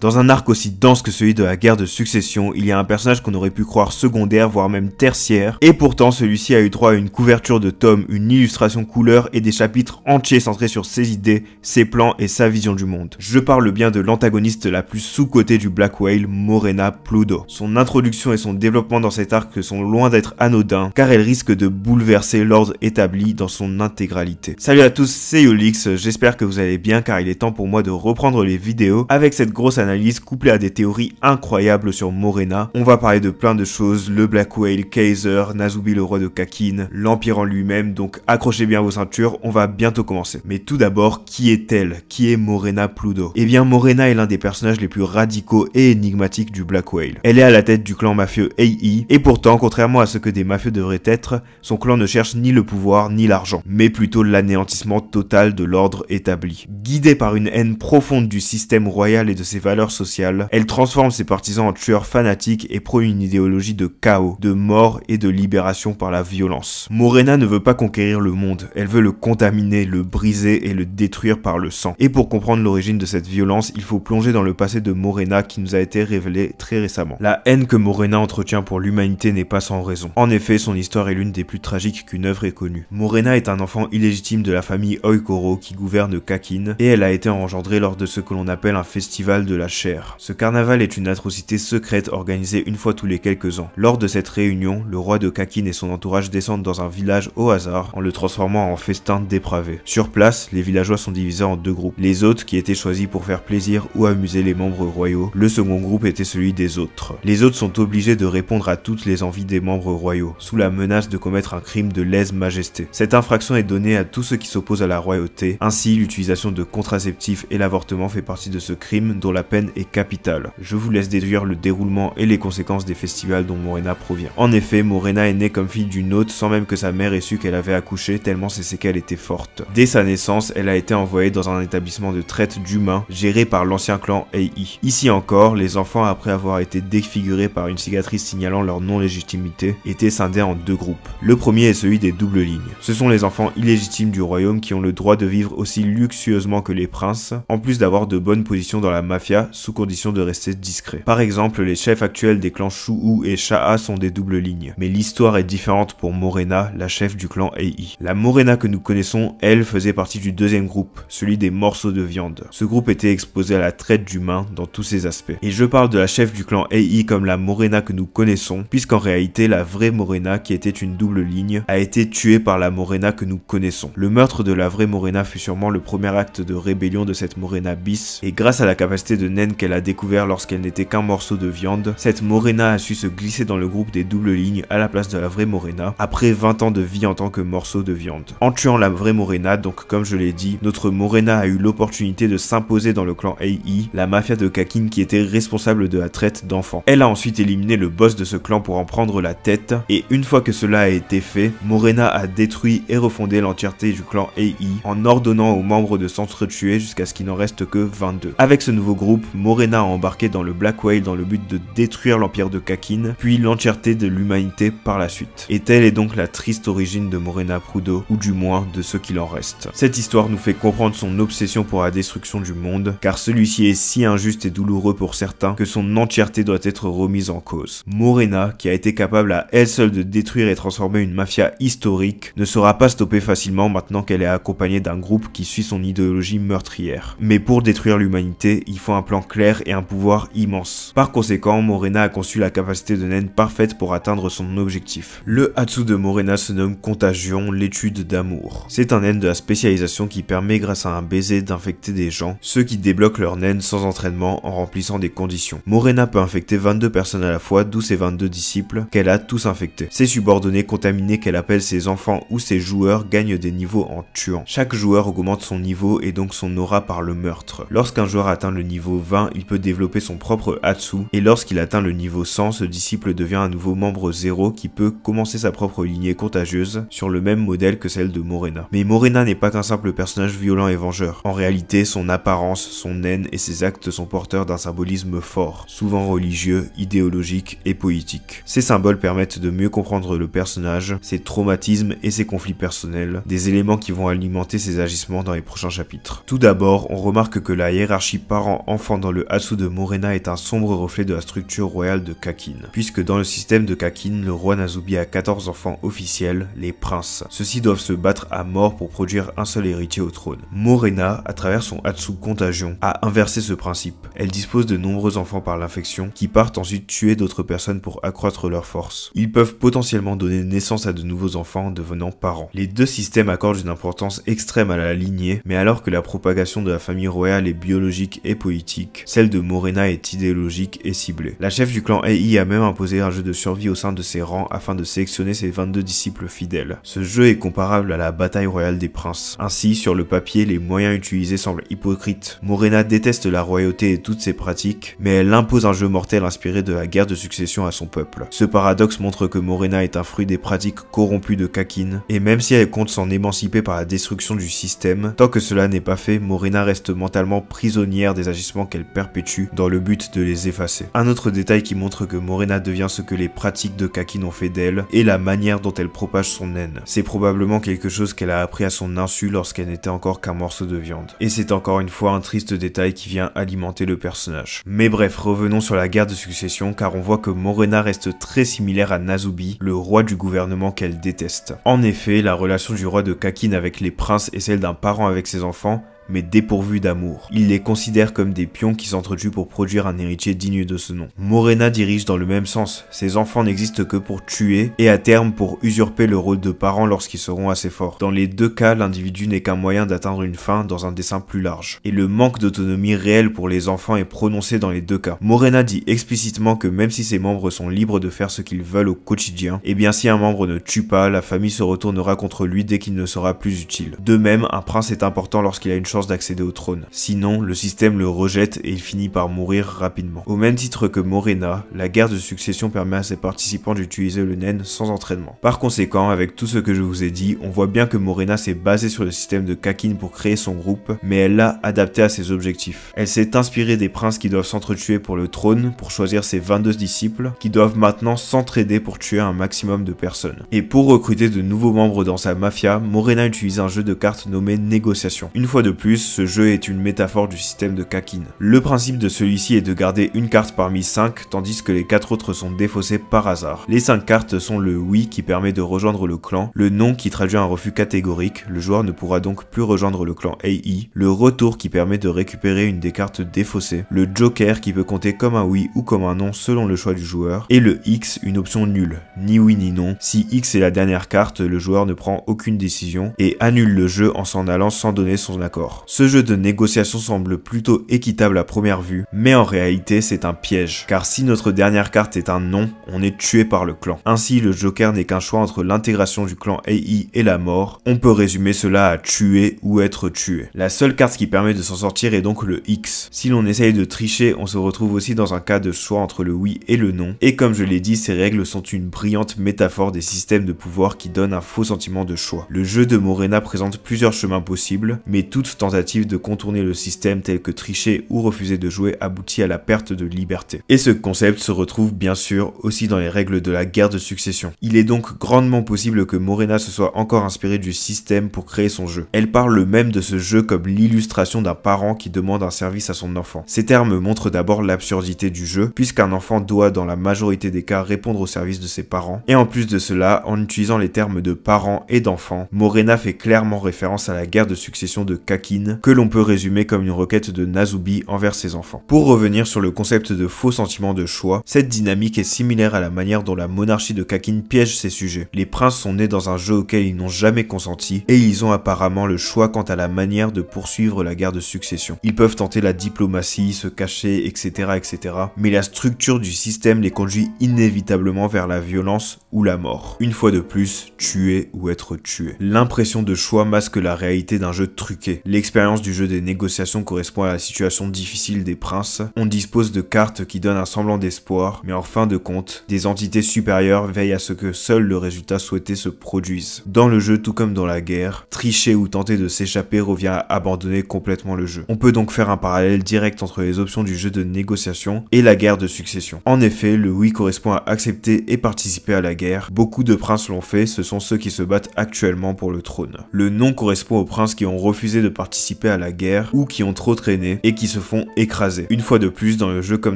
Dans un arc aussi dense que celui de la guerre de succession, il y a un personnage qu'on aurait pu croire secondaire, voire même tertiaire, et pourtant celui-ci a eu droit à une couverture de tome, une illustration couleur et des chapitres entiers centrés sur ses idées, ses plans et sa vision du monde. Je parle bien de l'antagoniste la plus sous-cotée du Black Whale, Morena Pluto. Son introduction et son développement dans cet arc sont loin d'être anodins, car elle risque de bouleverser l'ordre établi dans son intégralité. Salut à tous, c'est Yolix, j'espère que vous allez bien car il est temps pour moi de reprendre les vidéos avec cette grosse analyse couplée à des théories incroyables sur Morena. On va parler de plein de choses, le Black Whale, Kaiser, Nasubi le roi de Kakin, l'Empire en lui-même, donc accrochez bien vos ceintures, on va bientôt commencer. Mais tout d'abord, qui est-elle? Qui est Morena Pluto? Eh bien Morena est l'un des personnages les plus radicaux et énigmatiques du Black Whale. Elle est à la tête du clan mafieux AI, et pourtant, contrairement à ce que des mafieux devraient être, son clan ne cherche ni le pouvoir ni l'argent, mais plutôt l'anéantissement total de l'ordre établi. Guidée par une haine profonde du système royal et de ses valeurs sociales, elle transforme ses partisans en tueurs fanatiques et prône une idéologie de chaos, de mort et de libération par la violence. Morena ne veut pas conquérir le monde, elle veut le contaminer, le briser et le détruire par le sang. Et pour comprendre l'origine de cette violence, il faut plonger dans le passé de Morena qui nous a été révélé très récemment. La haine que Morena entretient pour l'humanité n'est pas sans raison. En effet, son histoire est l'une des plus tragiques qu'une œuvre ait connue. Morena est un enfant illégitime de la famille Oikoro qui gouverne Kakin, et elle a été engendrée lors de ce que l'on appelle un festival de la chair. Ce carnaval est une atrocité secrète organisée une fois tous les quelques ans. Lors de cette réunion, le roi de Kakin et son entourage descendent dans un village au hasard en le transformant en festin dépravé. Sur place, les villageois sont divisés en deux groupes. Les hôtes qui étaient choisis pour faire plaisir ou amuser les membres royaux. Le second groupe était celui des autres. Les hôtes sont obligés de répondre à toutes les envies des membres royaux, sous la menace de commettre un crime de lèse-majesté. Cette infraction est donnée à tous ceux qui s'opposent à la royauté. Ainsi, l'utilisation de contraceptifs et l'avortement fait partie de ce crime dont la peine est capitale. Je vous laisse déduire le déroulement et les conséquences des festivals dont Morena provient. En effet, Morena est née comme fille d'une hôte sans même que sa mère ait su qu'elle avait accouché tellement ses séquelles étaient fortes. Dès sa naissance, elle a été envoyée dans un établissement de traite d'humains géré par l'ancien clan AI. Ici encore, les enfants, après avoir été défigurés par une cicatrice signalant leur non-légitimité, étaient scindés en deux groupes. Le premier est celui des doubles lignes. Ce sont les enfants illégitimes du royaume qui ont le droit de vivre aussi luxueusement que les princes, en plus d'avoir de bonnes positions dans la mafia, sous condition de rester discret. Par exemple, les chefs actuels des clans Shu'u et Sha'a sont des doubles lignes. Mais l'histoire est différente pour Morena, la chef du clan AI. La Morena que nous connaissons, elle, faisait partie du deuxième groupe, celui des morceaux de viande. Ce groupe était exposé à la traite d'humains dans tous ses aspects. Et je parle de la chef du clan AI comme la Morena que nous connaissons, puisqu'en réalité, la vraie Morena, qui était une double ligne, a été tuée par la Morena que nous connaissons. Le meurtre de la vraie Morena fut sûrement le premier acte de rébellion de cette Morena bis, et grâce à la capacité de naine qu'elle a découvert lorsqu'elle n'était qu'un morceau de viande, cette Morena a su se glisser dans le groupe des doubles lignes à la place de la vraie Morena, après 20 ans de vie en tant que morceau de viande. En tuant la vraie Morena, donc comme je l'ai dit, notre Morena a eu l'opportunité de s'imposer dans le clan AI, la mafia de Kakin qui était responsable de la traite d'enfants. Elle a ensuite éliminé le boss de ce clan pour en prendre la tête, et une fois que cela a été fait, Morena a détruit et refondé l'entièreté du clan AI en ordonnant aux membres de s'entretuer jusqu'à ce qu'il n'en reste que 22. Avec ce nouveau groupe, Morena a embarqué dans le Black Whale dans le but de détruire l'empire de Kakin, puis l'entièreté de l'humanité par la suite. Et telle est donc la triste origine de Morena Pluto, ou du moins de ce qu'il en reste. Cette histoire nous fait comprendre son obsession pour la destruction du monde, car celui-ci est si injuste et douloureux pour certains que son entièreté doit être remise en cause. Morena, qui a été capable à elle seule de détruire et transformer une mafia historique, ne sera pas stoppée facilement maintenant qu'elle est accompagnée d'un groupe qui suit son idéologie meurtrière. Mais pour détruire l'humanité, il faut un plan clair et un pouvoir immense. Par conséquent, Morena a conçu la capacité de naine parfaite pour atteindre son objectif. Le Hatsu de Morena se nomme Contagion, l'étude d'amour. C'est un naine de la spécialisation qui permet grâce à un baiser d'infecter des gens, ceux qui débloquent leur naine sans entraînement en remplissant des conditions. Morena peut infecter 22 personnes à la fois, d'où ses 22 disciples, qu'elle a tous infectés. Ses subordonnés contaminés qu'elle appelle ses enfants ou ses joueurs gagnent des niveaux en tuant. Chaque joueur augmente son niveau et donc son aura par le meurtre. Lorsqu'un joueur atteint le niveau 20, il peut développer son propre Hatsu, et lorsqu'il atteint le niveau 100, ce disciple devient un nouveau membre 0 qui peut commencer sa propre lignée contagieuse sur le même modèle que celle de Morena. Mais Morena n'est pas qu'un simple personnage violent et vengeur. En réalité, son apparence, son haine et ses actes sont porteurs d'un symbolisme fort, souvent religieux, idéologique et politique. Ces symboles permettent de mieux comprendre le personnage, ses traumatismes et ses conflits personnels, des éléments qui vont alimenter ses agissements dans les prochains chapitres. Tout d'abord, on remarque que la hiérarchie parent-enfant enfant dans le Hatsu de Morena est un sombre reflet de la structure royale de Kakin, puisque dans le système de Kakin, le roi Nasubi a 14 enfants officiels, les princes. Ceux-ci doivent se battre à mort pour produire un seul héritier au trône. Morena, à travers son Hatsu Contagion, a inversé ce principe. Elle dispose de nombreux enfants par l'infection, qui partent ensuite tuer d'autres personnes pour accroître leur force. Ils peuvent potentiellement donner naissance à de nouveaux enfants en devenant parents. Les deux systèmes accordent une importance extrême à la lignée, mais alors que la propagation de la famille royale est biologique et politique, celle de Morena est idéologique et ciblée. La chef du clan Ei a même imposé un jeu de survie au sein de ses rangs afin de sélectionner ses 22 disciples fidèles. Ce jeu est comparable à la bataille royale des princes. Ainsi, sur le papier, les moyens utilisés semblent hypocrites. Morena déteste la royauté et toutes ses pratiques, mais elle impose un jeu mortel inspiré de la guerre de succession à son peuple. Ce paradoxe montre que Morena est un fruit des pratiques corrompues de Kakin, et même si elle compte s'en émanciper par la destruction du système, tant que cela n'est pas fait, Morena reste mentalement prisonnière des agissements qu'elle perpétue dans le but de les effacer. Un autre détail qui montre que Morena devient ce que les pratiques de Kakin ont fait d'elle, est la manière dont elle propage son haine. C'est probablement quelque chose qu'elle a appris à son insu lorsqu'elle n'était encore qu'un morceau de viande. Et c'est encore une fois un triste détail qui vient alimenter le personnage. Mais bref, revenons sur la guerre de succession, car on voit que Morena reste très similaire à Nasubi, le roi du gouvernement qu'elle déteste. En effet, la relation du roi de Kakin avec les princes est celle d'un parent avec ses enfants, mais dépourvus d'amour. Il les considère comme des pions qui s'entretuent pour produire un héritier digne de ce nom. Morena dirige dans le même sens. Ses enfants n'existent que pour tuer et à terme pour usurper le rôle de parent lorsqu'ils seront assez forts. Dans les deux cas, l'individu n'est qu'un moyen d'atteindre une fin dans un dessein plus large. Et le manque d'autonomie réelle pour les enfants est prononcé dans les deux cas. Morena dit explicitement que même si ses membres sont libres de faire ce qu'ils veulent au quotidien, et bien si un membre ne tue pas, la famille se retournera contre lui dès qu'il ne sera plus utile. De même, un prince est important lorsqu'il a une chance d'accéder au trône. Sinon, le système le rejette et il finit par mourir rapidement. Au même titre que Morena, la guerre de succession permet à ses participants d'utiliser le nen sans entraînement. Par conséquent, avec tout ce que je vous ai dit, on voit bien que Morena s'est basée sur le système de Kakin pour créer son groupe, mais elle l'a adapté à ses objectifs. Elle s'est inspirée des princes qui doivent s'entretuer pour le trône, pour choisir ses 22 disciples, qui doivent maintenant s'entraider pour tuer un maximum de personnes. Et pour recruter de nouveaux membres dans sa mafia, Morena utilise un jeu de cartes nommé Négociation. Une fois de plus, ce jeu est une métaphore du système de Kakin. Le principe de celui-ci est de garder une carte parmi 5, tandis que les 4 autres sont défaussées par hasard. Les 5 cartes sont le oui qui permet de rejoindre le clan, le non qui traduit un refus catégorique, le joueur ne pourra donc plus rejoindre le clan Ei, le retour qui permet de récupérer une des cartes défaussées, le joker qui peut compter comme un oui ou comme un non selon le choix du joueur, et le X, une option nulle, ni oui ni non. Si X est la dernière carte, le joueur ne prend aucune décision et annule le jeu en s'en allant sans donner son accord. Ce jeu de négociation semble plutôt équitable à première vue, mais en réalité c'est un piège, car si notre dernière carte est un non, on est tué par le clan. Ainsi, le joker n'est qu'un choix entre l'intégration du clan Ei et la mort. On peut résumer cela à tuer ou être tué. La seule carte qui permet de s'en sortir est donc le X. Si l'on essaye de tricher, on se retrouve aussi dans un cas de choix entre le oui et le non, et comme je l'ai dit, ces règles sont une brillante métaphore des systèmes de pouvoir qui donnent un faux sentiment de choix. Le jeu de Morena présente plusieurs chemins possibles, mais toute tentative de contourner le système tel que tricher ou refuser de jouer aboutit à la perte de liberté. Et ce concept se retrouve bien sûr aussi dans les règles de la guerre de succession. Il est donc grandement possible que Morena se soit encore inspirée du système pour créer son jeu. Elle parle même de ce jeu comme l'illustration d'un parent qui demande un service à son enfant. Ces termes montrent d'abord l'absurdité du jeu, puisqu'un enfant doit dans la majorité des cas répondre au service de ses parents, et en plus de cela, en utilisant les termes de parents et d'enfants, Morena fait clairement référence à la guerre de succession de Kakin, que l'on peut résumer comme une requête de Nasubi envers ses enfants. Pour revenir sur le concept de faux sentiment de choix, cette dynamique est similaire à la manière dont la monarchie de Kakin piège ses sujets. Les princes sont nés dans un jeu auquel ils n'ont jamais consenti, et ils ont apparemment le choix quant à la manière de poursuivre la guerre de succession. Ils peuvent tenter la diplomatie, se cacher, etc., etc., mais la structure du système les conduit inévitablement vers la violence ou la mort. Une fois de plus, tuer ou être tué. L'impression de choix masque la réalité d'un jeu truqué. L'expérience du jeu des négociations correspond à la situation difficile des princes. On dispose de cartes qui donnent un semblant d'espoir, mais en fin de compte, des entités supérieures veillent à ce que seul le résultat souhaité se produise. Dans le jeu, tout comme dans la guerre, tricher ou tenter de s'échapper revient à abandonner complètement le jeu. On peut donc faire un parallèle direct entre les options du jeu de négociation et la guerre de succession. En effet, le oui correspond à accepter et participer à la guerre. Beaucoup de princes l'ont fait, ce sont ceux qui se battent actuellement pour le trône. Le non correspond aux princes qui ont refusé de participer participé à la guerre ou qui ont trop traîné et qui se font écraser. Une fois de plus, dans le jeu comme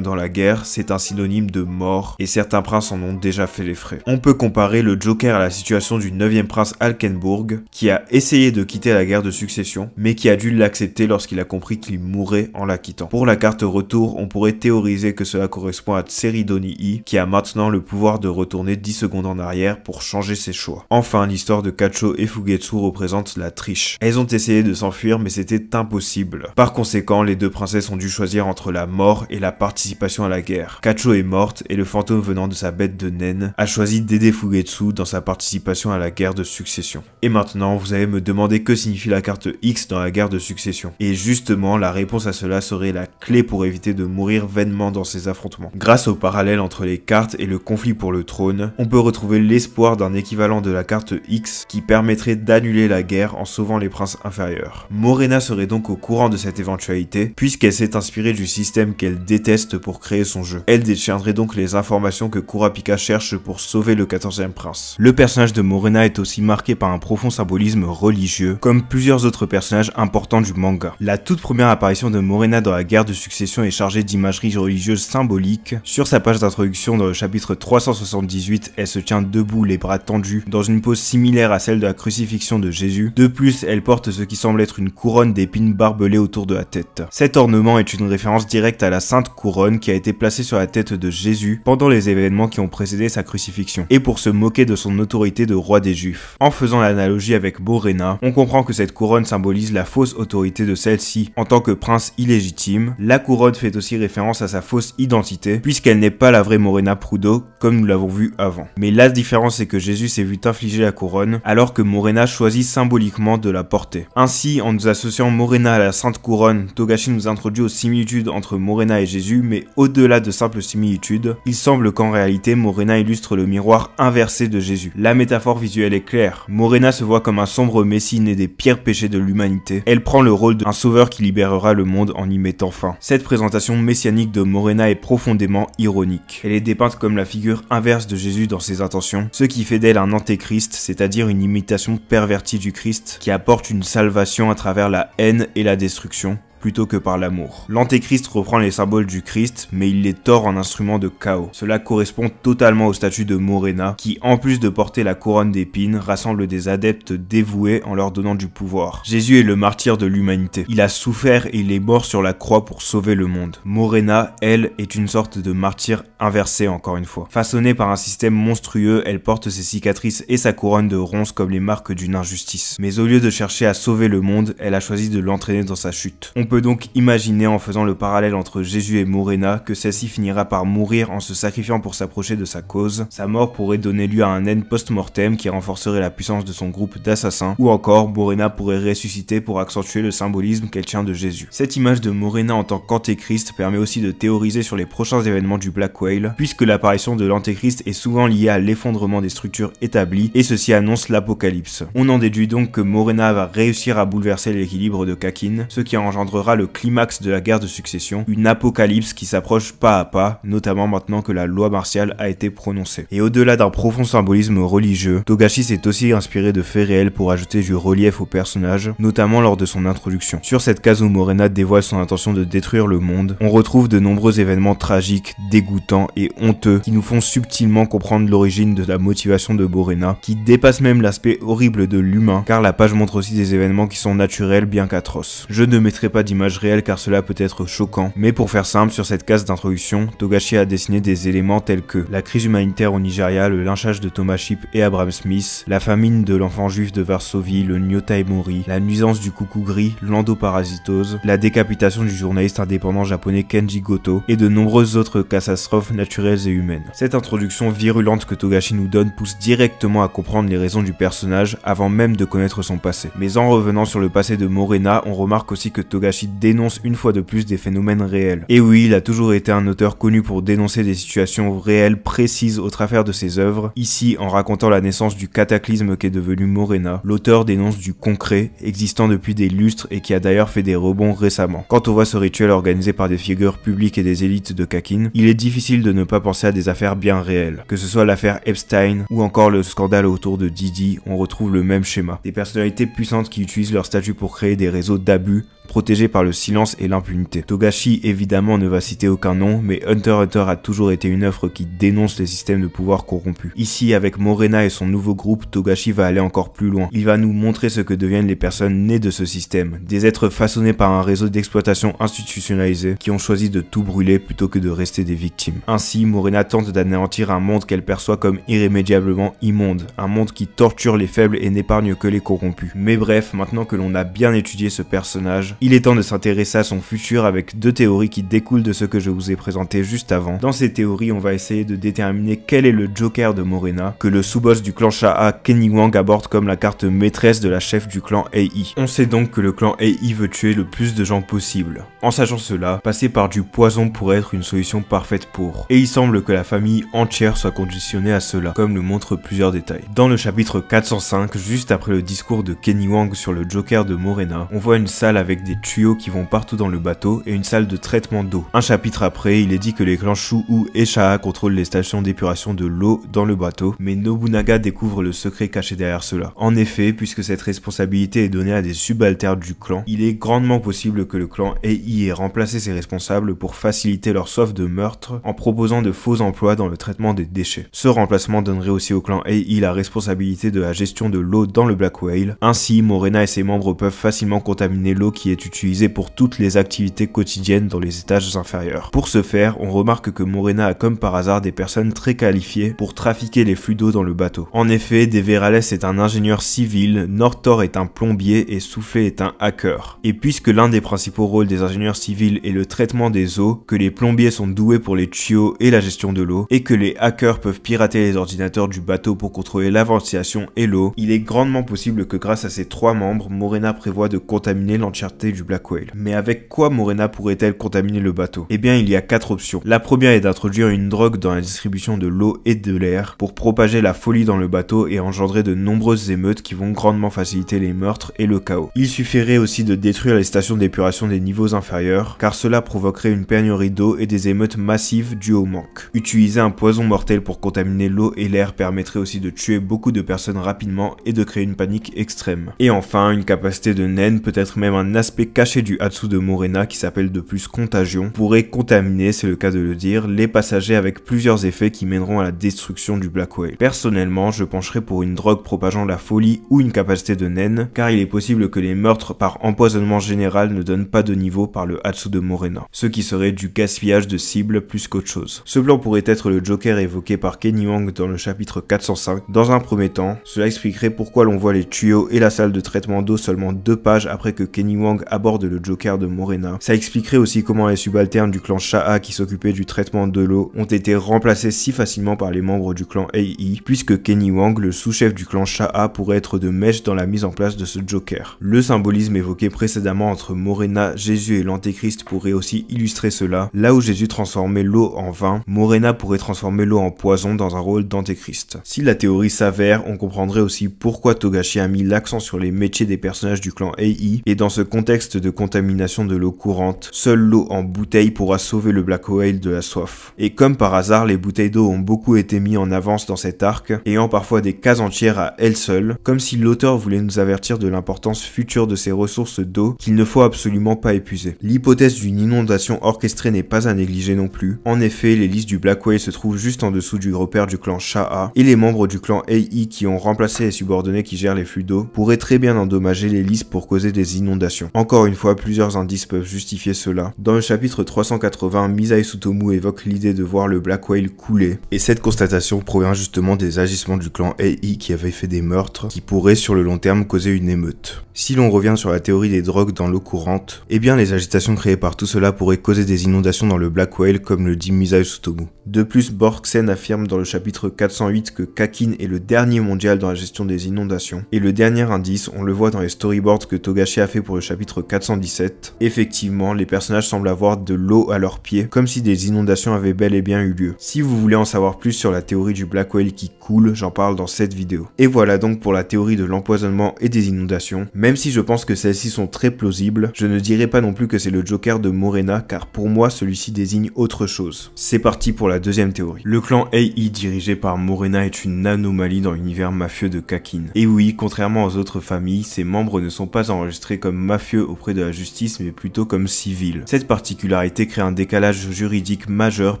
dans la guerre, c'est un synonyme de mort et certains princes en ont déjà fait les frais. On peut comparer le Joker à la situation du 9e prince Alkenburg qui a essayé de quitter la guerre de succession mais qui a dû l'accepter lorsqu'il a compris qu'il mourrait en la quittant. Pour la carte retour, on pourrait théoriser que cela correspond à Tseridonii qui a maintenant le pouvoir de retourner 10 secondes en arrière pour changer ses choix. Enfin, l'histoire de Kacho et Fugetsu représente la triche. Elles ont essayé de s'enfuir mais c'était impossible. Par conséquent, les deux princesses ont dû choisir entre la mort et la participation à la guerre. Kacho est morte et le fantôme venant de sa bête de naine a choisi d'aider Fugetsu dans sa participation à la guerre de succession. Et maintenant, vous allez me demander que signifie la carte X dans la guerre de succession. Et justement, la réponse à cela serait la clé pour éviter de mourir vainement dans ces affrontements. Grâce au parallèle entre les cartes et le conflit pour le trône, on peut retrouver l'espoir d'un équivalent de la carte X qui permettrait d'annuler la guerre en sauvant les princes inférieurs. Morena serait donc au courant de cette éventualité, puisqu'elle s'est inspirée du système qu'elle déteste pour créer son jeu. Elle détiendrait donc les informations que Kurapika cherche pour sauver le 14e prince. Le personnage de Morena est aussi marqué par un profond symbolisme religieux, comme plusieurs autres personnages importants du manga. La toute première apparition de Morena dans la guerre de succession est chargée d'imagerie religieuse symbolique. Sur sa page d'introduction dans le chapitre 378, elle se tient debout, les bras tendus, dans une pose similaire à celle de la crucifixion de Jésus. De plus, elle porte ce qui semble être une couronne d'épines barbelées autour de la tête. Cet ornement est une référence directe à la sainte couronne qui a été placée sur la tête de Jésus pendant les événements qui ont précédé sa crucifixion, et pour se moquer de son autorité de roi des Juifs. En faisant l'analogie avec Morena, on comprend que cette couronne symbolise la fausse autorité de celle-ci en tant que prince illégitime. La couronne fait aussi référence à sa fausse identité, puisqu'elle n'est pas la vraie Morena Prudo, comme nous l'avons vu avant. Mais la différence est que Jésus s'est vu infliger la couronne, alors que Morena choisit symboliquement de la porter. Ainsi, en nous associant Morena à la sainte couronne, Togashi nous introduit aux similitudes entre Morena et Jésus, mais au-delà de simples similitudes, il semble qu'en réalité, Morena illustre le miroir inversé de Jésus. La métaphore visuelle est claire. Morena se voit comme un sombre messie né des pires péchés de l'humanité. Elle prend le rôle d'un sauveur qui libérera le monde en y mettant fin. Cette présentation messianique de Morena est profondément ironique. Elle est dépeinte comme la figure inverse de Jésus dans ses intentions, ce qui fait d'elle un antéchrist, c'est-à-dire une imitation pervertie du Christ, qui apporte une salvation à travers la haine et la destruction, plutôt que par l'amour. L'antéchrist reprend les symboles du Christ, mais il les tord en instrument de chaos. Cela correspond totalement au statut de Morena, qui en plus de porter la couronne d'épines, rassemble des adeptes dévoués en leur donnant du pouvoir. Jésus est le martyr de l'humanité. Il a souffert et il est mort sur la croix pour sauver le monde. Morena, elle, est une sorte de martyr inversé encore une fois. Façonnée par un système monstrueux, elle porte ses cicatrices et sa couronne de ronces comme les marques d'une injustice. Mais au lieu de chercher à sauver le monde, elle a choisi de l'entraîner dans sa chute. On peut donc imaginer en faisant le parallèle entre Jésus et Morena que celle-ci finira par mourir en se sacrifiant pour s'approcher de sa cause. Sa mort pourrait donner lieu à un end post-mortem qui renforcerait la puissance de son groupe d'assassins, ou encore Morena pourrait ressusciter pour accentuer le symbolisme qu'elle tient de Jésus. Cette image de Morena en tant qu'antéchrist permet aussi de théoriser sur les prochains événements du Black Whale, puisque l'apparition de l'antéchrist est souvent liée à l'effondrement des structures établies, et ceci annonce l'apocalypse. On en déduit donc que Morena va réussir à bouleverser l'équilibre de Kakin, ce qui engendrera le climax de la guerre de succession, une apocalypse qui s'approche pas à pas, notamment maintenant que la loi martiale a été prononcée. Et au-delà d'un profond symbolisme religieux, Togashi s'est aussi inspiré de faits réels pour ajouter du relief au personnage, notamment lors de son introduction. Sur cette case où Morena dévoile son intention de détruire le monde, on retrouve de nombreux événements tragiques, dégoûtants et honteux qui nous font subtilement comprendre l'origine de la motivation de Morena, qui dépasse même l'aspect horrible de l'humain, car la page montre aussi des événements qui sont naturels bien qu'atroces. Je ne mettrai pas d'image réelle car cela peut être choquant, mais pour faire simple, sur cette case d'introduction, Togashi a dessiné des éléments tels que la crise humanitaire au Nigeria, le lynchage de Thomas Shipp et Abraham Smith, la famine de l'enfant juif de Varsovie, le Nyota Mori, la nuisance du coucou gris, l'endoparasitose, la décapitation du journaliste indépendant japonais Kenji Goto et de nombreuses autres catastrophes naturelles et humaines. Cette introduction virulente que Togashi nous donne pousse directement à comprendre les raisons du personnage avant même de connaître son passé. Mais en revenant sur le passé de Morena, on remarque aussi que Togashi Togashi dénonce une fois de plus des phénomènes réels. Et oui, il a toujours été un auteur connu pour dénoncer des situations réelles précises au travers de ses œuvres. Ici, en racontant la naissance du cataclysme qu'est devenu Morena, l'auteur dénonce du concret, existant depuis des lustres et qui a d'ailleurs fait des rebonds récemment. Quand on voit ce rituel organisé par des figures publiques et des élites de Kakin, il est difficile de ne pas penser à des affaires bien réelles. Que ce soit l'affaire Epstein ou encore le scandale autour de Didi, on retrouve le même schéma. Des personnalités puissantes qui utilisent leur statut pour créer des réseaux d'abus, protégé par le silence et l'impunité. Togashi évidemment ne va citer aucun nom, mais Hunter x Hunter a toujours été une œuvre qui dénonce les systèmes de pouvoir corrompus. Ici, avec Morena et son nouveau groupe, Togashi va aller encore plus loin. Il va nous montrer ce que deviennent les personnes nées de ce système, des êtres façonnés par un réseau d'exploitation institutionnalisé qui ont choisi de tout brûler plutôt que de rester des victimes. Ainsi, Morena tente d'anéantir un monde qu'elle perçoit comme irrémédiablement immonde, un monde qui torture les faibles et n'épargne que les corrompus. Mais bref, maintenant que l'on a bien étudié ce personnage, il est temps de s'intéresser à son futur avec deux théories qui découlent de ce que je vous ai présenté juste avant. Dans ces théories, on va essayer de déterminer quel est le Joker de Morena, que le sous-boss du clan Shaa, Kenny Wang, aborde comme la carte maîtresse de la chef du clan Ei. On sait donc que le clan Ei veut tuer le plus de gens possible. En sachant cela, passer par du poison pourrait être une solution parfaite pour. Et il semble que la famille entière soit conditionnée à cela, comme le montrent plusieurs détails. Dans le chapitre 405, juste après le discours de Kenny Wang sur le Joker de Morena, on voit une salle avec des tuyaux qui vont partout dans le bateau et une salle de traitement d'eau. Un chapitre après, il est dit que les clans Shu'u et Shaa contrôlent les stations d'épuration de l'eau dans le bateau, mais Nobunaga découvre le secret caché derrière cela. En effet, puisque cette responsabilité est donnée à des subalternes du clan, il est grandement possible que le clan Ei ait remplacé ses responsables pour faciliter leur soif de meurtre en proposant de faux emplois dans le traitement des déchets. Ce remplacement donnerait aussi au clan Ei la responsabilité de la gestion de l'eau dans le Black Whale. Ainsi, Morena et ses membres peuvent facilement contaminer l'eau qui est utilisée pour toutes les activités quotidiennes dans les étages inférieurs. Pour ce faire, on remarque que Morena a comme par hasard des personnes très qualifiées pour trafiquer les flux d'eau dans le bateau. En effet, De Verales est un ingénieur civil, Nortor est un plombier et Soufflé est un hacker. Et puisque l'un des principaux rôles des ingénieurs civils est le traitement des eaux, que les plombiers sont doués pour les tuyaux et la gestion de l'eau, et que les hackers peuvent pirater les ordinateurs du bateau pour contrôler la ventilation et l'eau, il est grandement possible que grâce à ces trois membres, Morena prévoit de contaminer l'entièreté du Black Whale. Mais avec quoi Morena pourrait-elle contaminer le bateau? Eh bien, il y a 4 options. La première est d'introduire une drogue dans la distribution de l'eau et de l'air pour propager la folie dans le bateau et engendrer de nombreuses émeutes qui vont grandement faciliter les meurtres et le chaos. Il suffirait aussi de détruire les stations d'épuration des niveaux inférieurs, car cela provoquerait une pénurie d'eau et des émeutes massives dues au manque. Utiliser un poison mortel pour contaminer l'eau et l'air permettrait aussi de tuer beaucoup de personnes rapidement et de créer une panique extrême. Et enfin, une capacité de naine, peut-être même un aspect caché du Hatsu de Morena qui s'appelle de plus Contagion, pourrait contaminer, c'est le cas de le dire, les passagers avec plusieurs effets qui mèneront à la destruction du Black Whale. Personnellement, je pencherais pour une drogue propageant la folie ou une capacité de naine, car il est possible que les meurtres par empoisonnement général ne donnent pas de niveau par le Hatsu de Morena, ce qui serait du gaspillage de cibles plus qu'autre chose. Ce plan pourrait être le Joker évoqué par Kenny Wang dans le chapitre 405. Dans un premier temps, cela expliquerait pourquoi l'on voit les tuyaux et la salle de traitement d'eau seulement 2 pages après que Kenny Wang aborde le Joker de Morena. Ça expliquerait aussi comment les subalternes du clan Shaa qui s'occupaient du traitement de l'eau ont été remplacés si facilement par les membres du clan Ei, puisque Kenny Wang, le sous-chef du clan Shaa, pourrait être de mèche dans la mise en place de ce Joker. Le symbolisme évoqué précédemment entre Morena, Jésus et l'Antéchrist pourrait aussi illustrer cela. Là où Jésus transformait l'eau en vin, Morena pourrait transformer l'eau en poison dans un rôle d'Antéchrist. Si la théorie s'avère, on comprendrait aussi pourquoi Togashi a mis l'accent sur les métiers des personnages du clan Ei, et dans ce contexte de contamination de l'eau courante, seule l'eau en bouteille pourra sauver le Black Whale de la soif. Et comme par hasard, les bouteilles d'eau ont beaucoup été mis en avance dans cet arc, ayant parfois des cases entières à elles seules, comme si l'auteur voulait nous avertir de l'importance future de ces ressources d'eau qu'il ne faut absolument pas épuiser. L'hypothèse d'une inondation orchestrée n'est pas à négliger non plus. En effet, les listes du Black Whale se trouvent juste en dessous du repère du clan Shaa, et les membres du clan Ei qui ont remplacé les subordonnés qui gèrent les flux d'eau pourraient très bien endommager les listes pour causer des inondations. Encore une fois, plusieurs indices peuvent justifier cela. Dans le chapitre 380, Misai Tsutomu évoque l'idée de voir le Black Whale couler, et cette constatation provient justement des agissements du clan Ei qui avait fait des meurtres qui pourraient sur le long terme causer une émeute. Si l'on revient sur la théorie des drogues dans l'eau courante, eh bien les agitations créées par tout cela pourraient causer des inondations dans le Black Whale comme le dit Misao Tsutomu. De plus, Borgsen affirme dans le chapitre 408 que Kakin est le dernier mondial dans la gestion des inondations. Et le dernier indice, on le voit dans les storyboards que Togashi a fait pour le chapitre 417. Effectivement, les personnages semblent avoir de l'eau à leurs pieds, comme si des inondations avaient bel et bien eu lieu. Si vous voulez en savoir plus sur la théorie du Black Whale qui coule, j'en parle dans cette vidéo. Et voilà donc pour la théorie de l'empoisonnement et des inondations. Même si je pense que celles-ci sont très plausibles, je ne dirais pas non plus que c'est le Joker de Morena, car pour moi celui-ci désigne autre chose. C'est parti pour la deuxième théorie. Le clan AI dirigé par Morena est une anomalie dans l'univers mafieux de Kakin. Et oui, contrairement aux autres familles, ses membres ne sont pas enregistrés comme mafieux auprès de la justice, mais plutôt comme civils. Cette particularité crée un décalage juridique majeur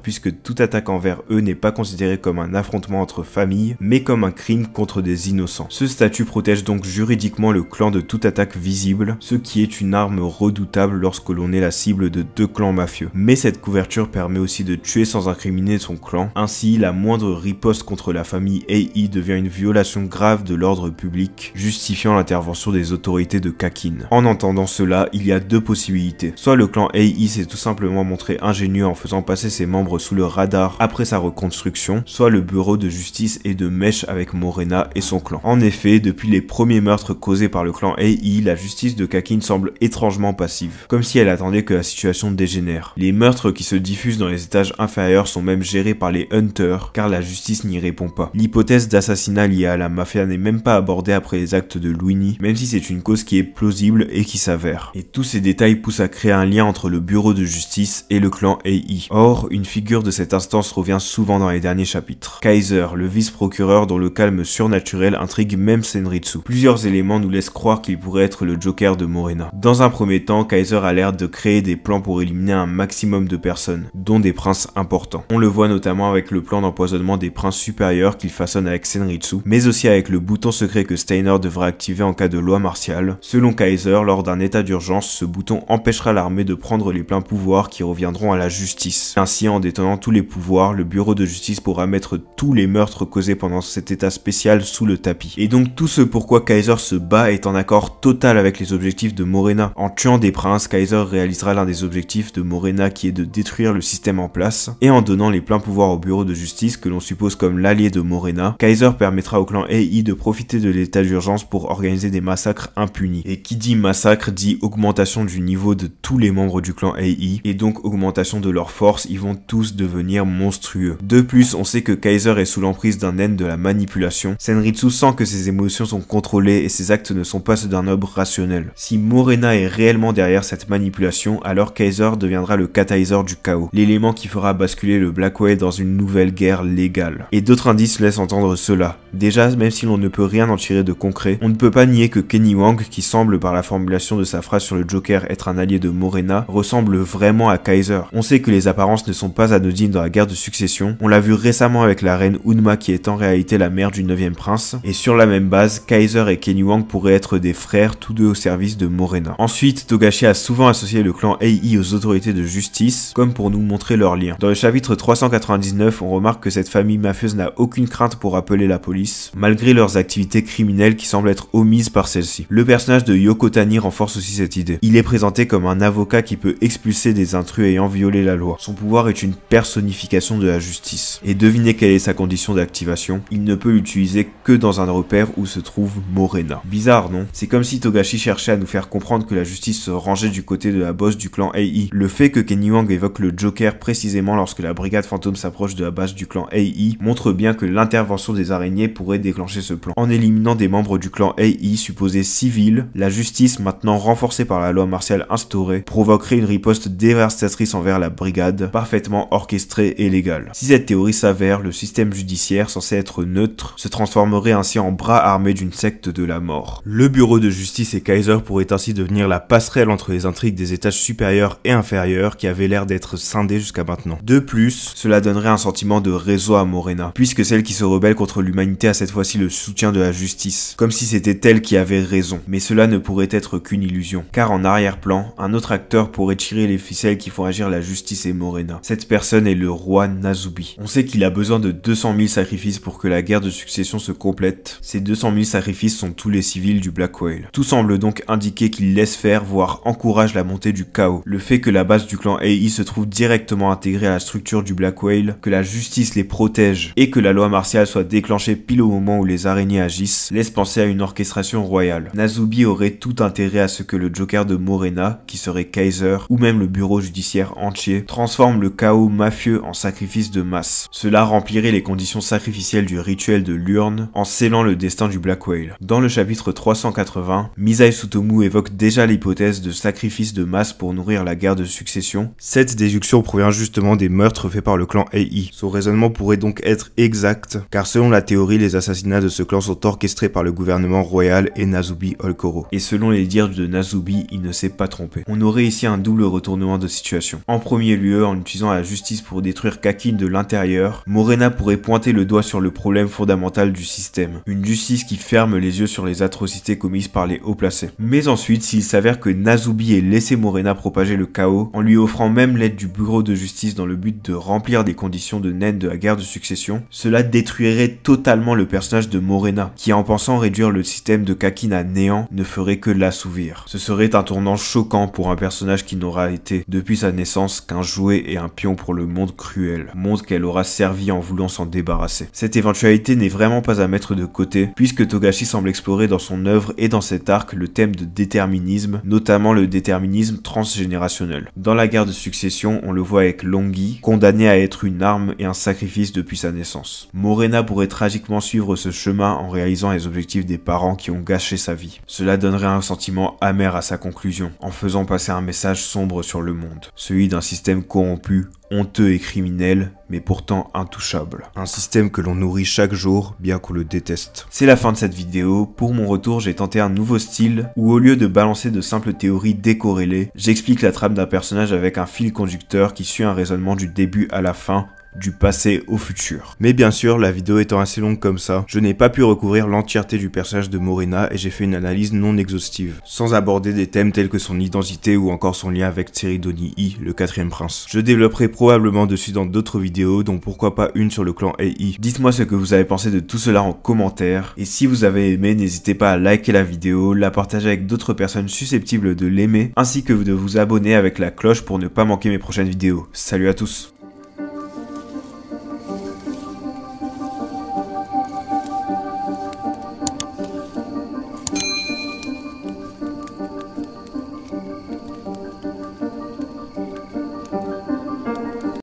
puisque toute attaque envers eux n'est pas considérée comme un affrontement entre familles, mais comme un crime contre des innocents. Ce statut protège donc juridiquement le clan de toute attaque visible, ce qui est une arme redoutable lorsque l'on est la cible de deux clans mafieux. Mais cette couverture permet aussi de tuer sans incriminer son clan, ainsi la moindre riposte contre la famille AI devient une violation grave de l'ordre public, justifiant l'intervention des autorités de Kakin. En entendant cela, il y a deux possibilités. Soit le clan AI s'est tout simplement montré ingénieux en faisant passer ses membres sous le radar après sa reconstruction, soit le bureau de justice est de mèche avec Morena et son clan. En effet, depuis les premiers meurtres causés par le clan AI, la justice de Kakin semble étrangement passive, comme si elle attendait que la situation dégénère. Les meurtres qui se diffusent dans les étages inférieurs sont même gérés par les Hunters, car la justice n'y répond pas. L'hypothèse d'assassinat liée à la mafia n'est même pas abordée après les actes de Luini, même si c'est une cause qui est plausible et qui s'avère. Et tous ces détails poussent à créer un lien entre le bureau de justice et le clan AI. Or, une figure de cette instance revient souvent dans les derniers chapitres. Kaiser, le vice-procureur dont le calme surnaturel intrigue même Senritsu. Plusieurs éléments nous laissent croire qu'il pourrait être le Joker de Morena. Dans un premier temps, Kaiser a l'air de créer des plans pour éliminer un maximum de personnes, dont des princes importants. On le voit notamment avec le plan d'empoisonnement des princes supérieurs qu'il façonne avec Senritsu, mais aussi avec le bouton secret que Steiner devra activer en cas de loi martiale. Selon Kaiser, lors d'un état d'urgence, ce bouton empêchera l'armée de prendre les pleins pouvoirs qui reviendront à la justice. Ainsi, en détenant tous les pouvoirs, le bureau de justice pourra mettre tous les meurtres causés pendant cet état spécial sous le tapis. Et donc tout ce pourquoi Kaiser se bat est en accord total avec les objectifs de Morena. En tuant des princes, Kaiser réalisera l'un des objectifs de Morena qui est de détruire le système en place, et en donnant les pleins pouvoirs au bureau de justice que l'on suppose comme l'allié de Morena, Kaiser permettra au clan AI de profiter de l'état d'urgence pour organiser des massacres impunis. Et qui dit massacre dit augmentation du niveau de tous les membres du clan AI, et donc augmentation de leur force, ils vont tous devenir monstrueux. De plus, on sait que Kaiser est sous l'emprise d'un naine de la manipulation. Senritsu sent que ses émotions sont contrôlées et ses actes ne sont pas ceux d'un homme rationnel. Si Morena est réellement derrière cette manipulation, alors Kaiser deviendra le catalyseur du chaos, l'élément qui fera basculer le Black Whale dans une nouvelle guerre légale. Et d'autres indices laissent entendre cela. Déjà, même si l'on ne peut rien en tirer de concret, on ne peut pas nier que Kenny Wang, qui semble par la formulation de sa phrase sur le Joker être un allié de Morena, ressemble vraiment à Kaiser. On sait que les apparences ne sont pas anodines dans la guerre de succession, on l'a vu récemment avec la reine Unma qui est en réalité la mère du 9e prince, et sur la même base, Kaiser et Kenny Wang pourraient être des frères, tous deux au service de Morena. Ensuite, Togashi a souvent associé le clan AI aux autorités de justice, comme pour nous montrer leur lien. Dans le chapitre 399, on remarque que cette famille mafieuse n'a aucune crainte pour appeler la police, malgré leurs activités criminelles qui semblent être omises par celle-ci. Le personnage de Yoko Tani renforce aussi cette idée. Il est présenté comme un avocat qui peut expulser des intrus ayant violé la loi. Son pouvoir est une personnification de la justice. Et devinez quelle est sa condition d'activation. Il ne peut l'utiliser que dans un repère où se trouve Morena. Bizarre, non? C'est comme si Togashi cherchait à nous faire comprendre que la justice se rangeait du côté de la boss du clan AI. Le fait que Kenny Wang évoque le Joker précisément lorsque la brigade fantôme s'approche de la base du clan AI montre bien que l'intervention des araignées pourrait déclencher ce plan. En éliminant des membres du clan AI supposés civils, la justice, maintenant renforcée par la loi martiale instaurée, provoquerait une riposte dévastatrice envers la brigade, parfaitement orchestrée et légale. Si cette théorie s'avère, le système judiciaire, censé être neutre, se transformerait ainsi en bras armé d'une secte de la mort. Le bureau de justice et Kaiser pourraient ainsi devenir la passerelle entre les intrigues des étages supérieurs et inférieurs qui avaient l'air d'être scindés jusqu'à maintenant. De plus, cela donnerait un sentiment de réseau à Morena, puisque celle qui se rebelle contre l'humanité a cette fois-ci le soutien de la justice, comme si c'était elle qui avait raison. Mais cela ne pourrait être qu'une illusion, car en arrière-plan, un autre acteur pourrait tirer les ficelles qui font agir la justice et Morena. Cette personne est le roi Nazubi. On sait qu'il a besoin de 200 000 sacrifices pour que la guerre de succession se complète. Ces 200 000 sacrifices sont tous les civils du Black Whale. Whale. Tout semble donc indiquer qu'il laisse faire, voire encourage la montée du chaos. Le fait que la base du clan AI se trouve directement intégrée à la structure du Black Whale, que la justice les protège et que la loi martiale soit déclenchée pile au moment où les araignées agissent, laisse penser à une orchestration royale. Nazubi aurait tout intérêt à ce que le Joker de Morena, qui serait Kaiser, ou même le bureau judiciaire entier, transforme le chaos mafieux en sacrifice de masse. Cela remplirait les conditions sacrificielles du rituel de l'urne en scellant le destin du Black Whale. Dans le chapitre 380, Misai Tsutomu évoque déjà l'hypothèse de sacrifice de masse pour nourrir la guerre de succession. Cette déduction provient justement des meurtres faits par le clan AI. Son raisonnement pourrait donc être exact, car selon la théorie, les assassinats de ce clan sont orchestrés par le gouvernement royal et Nazubi Olkoro. Et selon les dires de Nazubi, il ne s'est pas trompé. On aurait ici un double retournement de situation. En premier lieu, en utilisant la justice pour détruire Kakin de l'intérieur, Morena pourrait pointer le doigt sur le problème fondamental du système. Une justice qui ferme les yeux sur les atrocités commises par les hauts placés. Mais ensuite, s'il s'avère que Nazubi ait laissé Morena propager le chaos, en lui offrant même l'aide du bureau de justice dans le but de remplir des conditions de naine de la guerre de succession, cela détruirait totalement le personnage de Morena, qui en pensant réduire le système de Kakin à néant, ne ferait que l'assouvir. Ce serait un tournant choquant pour un personnage qui n'aura été, depuis sa naissance, qu'un jouet et un pion pour le monde cruel, monde qu'elle aura servi en voulant s'en débarrasser. Cette éventualité n'est vraiment pas à mettre de côté, puisque Togashi semble explorer dans son œuvre et dans cet arc le thème de déterminisme, notamment le déterminisme transgénérationnel. Dans la guerre de succession, on le voit avec Longi, condamné à être une arme et un sacrifice depuis sa naissance. Morena pourrait tragiquement suivre ce chemin en réalisant les objectifs des parents qui ont gâché sa vie. Cela donnerait un sentiment amer à sa conclusion, en faisant passer un message sombre sur le monde, celui d'un système corrompu, honteux et criminel, mais pourtant intouchable. Un système que l'on nourrit chaque jour, bien qu'on le déteste. C'est la fin de cette vidéo. Pour mon retour, j'ai tenté un nouveau style, où au lieu de balancer de simples théories décorrélées, j'explique la trame d'un personnage avec un fil conducteur qui suit un raisonnement du début à la fin, du passé au futur. Mais bien sûr, la vidéo étant assez longue comme ça, je n'ai pas pu recouvrir l'entièreté du personnage de Morena et j'ai fait une analyse non exhaustive, sans aborder des thèmes tels que son identité ou encore son lien avec Tseridoni I, le 4e prince. Je développerai probablement dessus dans d'autres vidéos, dont pourquoi pas une sur le clan AI. Dites-moi ce que vous avez pensé de tout cela en commentaire, et si vous avez aimé, n'hésitez pas à liker la vidéo, la partager avec d'autres personnes susceptibles de l'aimer, ainsi que de vous abonner avec la cloche pour ne pas manquer mes prochaines vidéos. Salut à tous!